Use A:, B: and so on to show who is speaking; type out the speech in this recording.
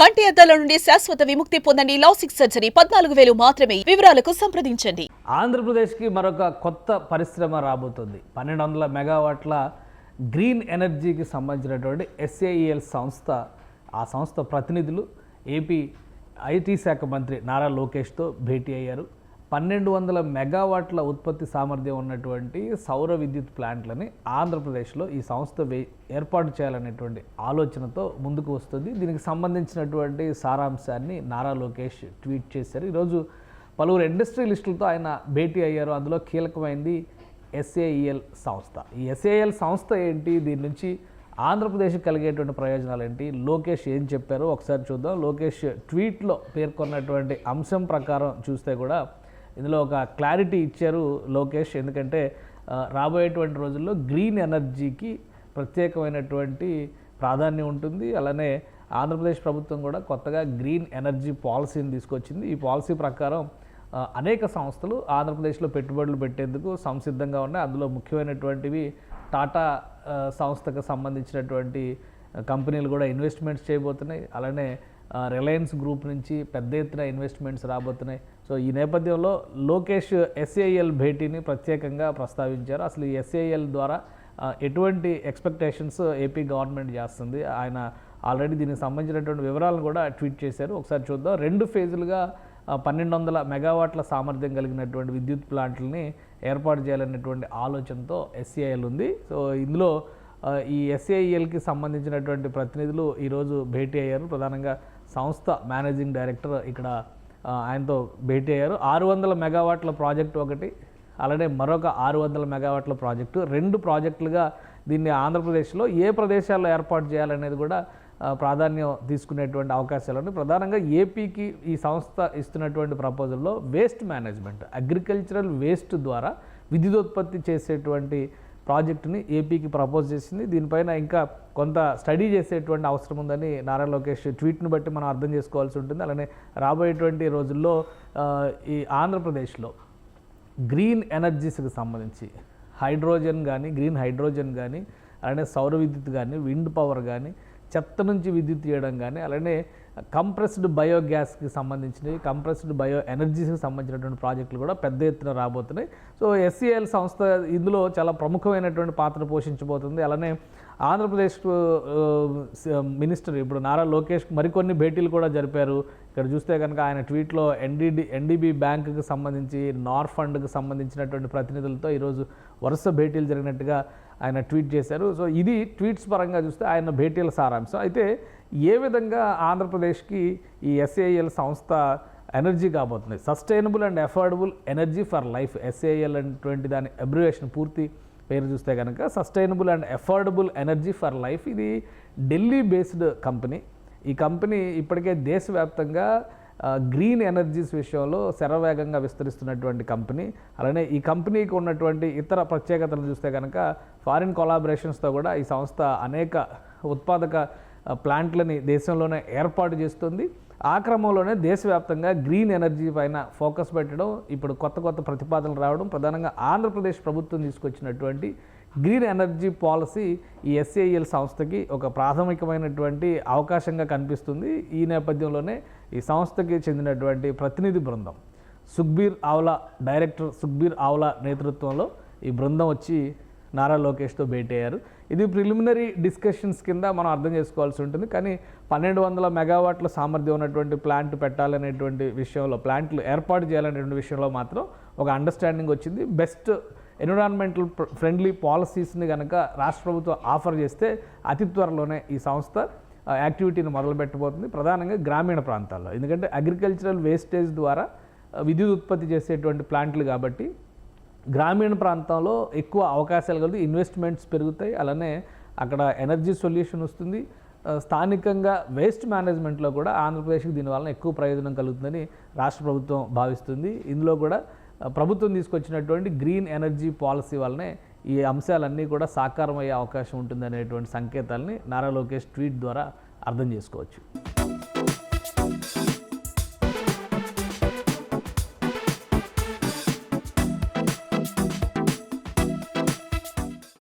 A: కంటి అద్దాల నుండి శాశ్వత విముక్తి పొందండి. లాసిక్ సర్జరీ 14,000 మాత్రమే. వివరాలకు సంప్రదించండి.
B: ఆంధ్రప్రదేశ్కి మరొక కొత్త పరిశ్రమ రాబోతుంది. 1200 మెగావాట్ల గ్రీన్ ఎనర్జీకి సంబంధించినటువంటి SAEL సంస్థ, ఆ సంస్థ ప్రతినిధులు ఏపీ ఐటీ శాఖ మంత్రి నారా లోకేష్తో భేటీ అయ్యారు. 1200 మెగావాట్ల ఉత్పత్తి సామర్థ్యం ఉన్నటువంటి సౌర విద్యుత్ ప్లాంట్లని ఆంధ్రప్రదేశ్లో ఈ సంస్థ ఏర్పాటు చేయాలనేటువంటి ఆలోచనతో ముందుకు వస్తుంది. దీనికి సంబంధించినటువంటి సారాంశాన్ని నారా లోకేష్ ట్వీట్ చేశారు. ఈరోజు పలువురు ఇండస్ట్రియలిస్టులతో ఆయన భేటీ అయ్యారు. అందులో కీలకమైంది SAEL సంస్థ. ఈ SAEL సంస్థ ఏంటి, దీని నుంచి ఆంధ్రప్రదేశ్కి కలిగేటువంటి ప్రయోజనాలు ఏంటి, లోకేష్ ఏం చెప్పారో ఒకసారి చూద్దాం. లోకేష్ ట్వీట్లో పేర్కొన్నటువంటి అంశం ప్రకారం చూస్తే కూడా ఇందులో ఒక క్లారిటీ ఇచ్చారు లోకేష్. ఎందుకంటే రాబోయేటువంటి రోజుల్లో గ్రీన్ ఎనర్జీకి ప్రత్యేకమైనటువంటి ప్రాధాన్యం ఉంటుంది. అలానే ఆంధ్రప్రదేశ్ ప్రభుత్వం కూడా కొత్తగా గ్రీన్ ఎనర్జీ పాలసీని తీసుకొచ్చింది. ఈ పాలసీ ప్రకారం అనేక సంస్థలు ఆంధ్రప్రదేశ్లో పెట్టుబడులు పెట్టేందుకు సంసిద్ధంగా ఉన్నాయి. అందులో ముఖ్యమైనటువంటివి టాటా సంస్థకు సంబంధించినటువంటి కంపెనీలు కూడా ఇన్వెస్ట్మెంట్స్ చేయబోతున్నాయి. అలానే రిలయన్స్ గ్రూప్ నుంచి పెద్ద ఎత్తున ఇన్వెస్ట్మెంట్స్ రాబోతున్నాయి. సో ఈ నేపథ్యంలో లోకేష్ SAEL భేటీని ప్రత్యేకంగా ప్రస్తావించారు. అసలు ఈ SAEL ద్వారా ఎటువంటి ఎక్స్పెక్టేషన్స్ ఏపీ గవర్నమెంట్ చేస్తుంది, ఆయన ఆల్రెడీ దీనికి సంబంధించినటువంటి వివరాలను కూడా ట్వీట్ చేశారు. ఒకసారి చూద్దాం. 2 ఫేజులుగా 1200 మెగావాట్ల సామర్థ్యం కలిగినటువంటి విద్యుత్ ప్లాంట్లని ఏర్పాటు చేయాలనేటువంటి ఆలోచనతో SAEL ఉంది. సో ఇందులో ఈ SAELకి సంబంధించినటువంటి ప్రతినిధులు ఈరోజు భేటీ అయ్యారు. ప్రధానంగా సంస్థ మేనేజింగ్ డైరెక్టర్ ఇక్కడ ఆయనతో భేటీ అయ్యారు. 600 మెగావాట్ల ప్రాజెక్టు ఒకటి, అలానే మరొక 600 మెగావాట్ల ప్రాజెక్టు, 2 ప్రాజెక్టులుగా దీన్ని ఆంధ్రప్రదేశ్లో ఏ ప్రదేశాల్లో ఏర్పాటు చేయాలనేది కూడా ప్రాధాన్యం తీసుకునేటువంటి అవకాశాలు ఉన్నాయి. ప్రధానంగా ఏపీకి ఈ సంస్థ ఇస్తున్నటువంటి ప్రపోజల్లో వేస్ట్ మేనేజ్మెంట్, అగ్రికల్చరల్ వేస్ట్ ద్వారా విద్యుతోత్పత్తి చేసేటువంటి ప్రాజెక్టుని ఏపీకి ప్రపోజ్ చేసింది. దీనిపైన ఇంకా కొంత స్టడీ చేసేటువంటి అవసరం ఉందని నారా లోకేష్ ట్వీట్ను బట్టి మనం అర్థం చేసుకోవాల్సి ఉంటుంది. అలానే రాబోయేటువంటి రోజుల్లో ఈ ఆంధ్రప్రదేశ్లో గ్రీన్ ఎనర్జీస్కి సంబంధించి హైడ్రోజన్ కానీ, గ్రీన్ హైడ్రోజన్ కానీ, అలానే సౌర విద్యుత్ కానీ, విండ్ పవర్ కానీ, చెత్త నుంచి విద్యుత్ తీయడం కానీ, అలానే కంప్రెస్డ్ బయోగ్యాస్కి సంబంధించినవి, కంప్రెస్డ్ బయో ఎనర్జీస్కి సంబంధించినటువంటి ప్రాజెక్టులు కూడా పెద్ద ఎత్తున రాబోతున్నాయి. సో SAEL సంస్థ ఇందులో చాలా ప్రముఖమైనటువంటి పాత్ర పోషించబోతుంది. అలానే ఆంధ్రప్రదేశ్ మినిస్టర్ ఇప్పుడు నారా లోకేష్ మరికొన్ని భేటీలు కూడా జరిపారు. ఇక్కడ చూస్తే కనుక ఆయన ట్వీట్లో NDB బ్యాంకుకి సంబంధించి, నార్ ఫండ్కి సంబంధించినటువంటి ప్రతినిధులతో ఈరోజు వరుస భేటీలు జరిగినట్టుగా ఆయన ట్వీట్ చేశారు. సో ఇది ట్వీట్స్ పరంగా చూస్తే ఆయన భేటీల సారాంశం. అయితే ఏ విధంగా ఆంధ్రప్రదేశ్కి ఈ SAEL సంస్థ ఎనర్జీ కాబోతుంది, sustainable and affordable energy for life, SAEL అనేటువంటి దాని అబ్రివేషన్ పూర్తి పేరు చూస్తే కనుక sustainable and affordable energy for life. ఇది ఢిల్లీ బేస్డ్ కంపెనీ. ఈ కంపెనీ ఇప్పటికే దేశవ్యాప్తంగా గ్రీన్ ఎనర్జీస్ విషయంలో శరవేగంగా విస్తరిస్తున్నటువంటి కంపెనీ. అలానే ఈ కంపెనీకి ఉన్నటువంటి ఇతర ప్రత్యేకతలు చూస్తే కనుక ఫారిన్ కొలాబరేషన్స్తో కూడా ఈ సంస్థ అనేక ఉత్పాదక ప్లాంట్లని దేశంలోనే ఏర్పాటు చేస్తుంది. ఆ క్రమంలోనే దేశవ్యాప్తంగా గ్రీన్ ఎనర్జీ పైన ఫోకస్ పెట్టడం, ఇప్పుడు కొత్త ప్రతిపాదనలు రావడం, ప్రధానంగా ఆంధ్రప్రదేశ్ ప్రభుత్వం తీసుకొచ్చినటువంటి గ్రీన్ ఎనర్జీ పాలసీ ఈ SAEL సంస్థకి ఒక ప్రాథమికమైనటువంటి అవకాశంగా కనిపిస్తుంది. ఈ నేపథ్యంలోనే ఈ సంస్థకి చెందినటువంటి ప్రతినిధి బృందం డైరెక్టర్ సుఖ్బీర్ ఆవ్లా నేతృత్వంలో ఈ బృందం వచ్చి నారా లోకేష్తో భేటీ అయ్యారు. ఇది ప్రిలిమినరీ డిస్కషన్స్ కింద మనం అర్థం చేసుకోవాల్సి ఉంటుంది. కానీ 1200 మెగావాట్ల సామర్థ్యం ఉన్నటువంటి ప్లాంట్ పెట్టాలనేటువంటి విషయంలో, ప్లాంట్లు ఏర్పాటు చేయాలనేటువంటి విషయంలో మాత్రం ఒక అండర్స్టాండింగ్ వచ్చింది. బెస్ట్ ఎన్విరాన్మెంటల్ ఫ్రెండ్లీ పాలసీస్ని కనుక రాష్ట్ర ప్రభుత్వం ఆఫర్ చేస్తే అతి త్వరలోనే ఈ సంస్థ యాక్టివిటీని మొదలుపెట్టబోతుంది, ప్రధానంగా గ్రామీణ ప్రాంతాల్లో. ఎందుకంటే అగ్రికల్చరల్ వేస్టేజ్ ద్వారా విద్యుత్ ఉత్పత్తి చేసేటువంటి ప్లాంట్లు కాబట్టి గ్రామీణ ప్రాంతంలో ఎక్కువ అవకాశాలు కలిగి ఇన్వెస్ట్మెంట్స్ పెరుగుతాయి. అలానే అక్కడ ఎనర్జీ సొల్యూషన్ వస్తుంది. స్థానికంగా వేస్ట్ మేనేజ్మెంట్లో కూడా ఆంధ్రప్రదేశ్కి దీనివల్ల ఎక్కువ ప్రయోజనం కలుగుతుందని రాష్ట్ర ప్రభుత్వం భావిస్తుంది. ఇందులో కూడా ప్రభుత్వం తీసుకొచ్చినటువంటి గ్రీన్ ఎనర్జీ పాలసీ వల్లనే ఈ అంశాలన్నీ కూడా సాకారమయ్యే అవకాశం ఉంటుందనేటువంటి సంకేతాలని నారా లోకేష్ ట్వీట్ ద్వారా అర్థం చేసుకోవచ్చు.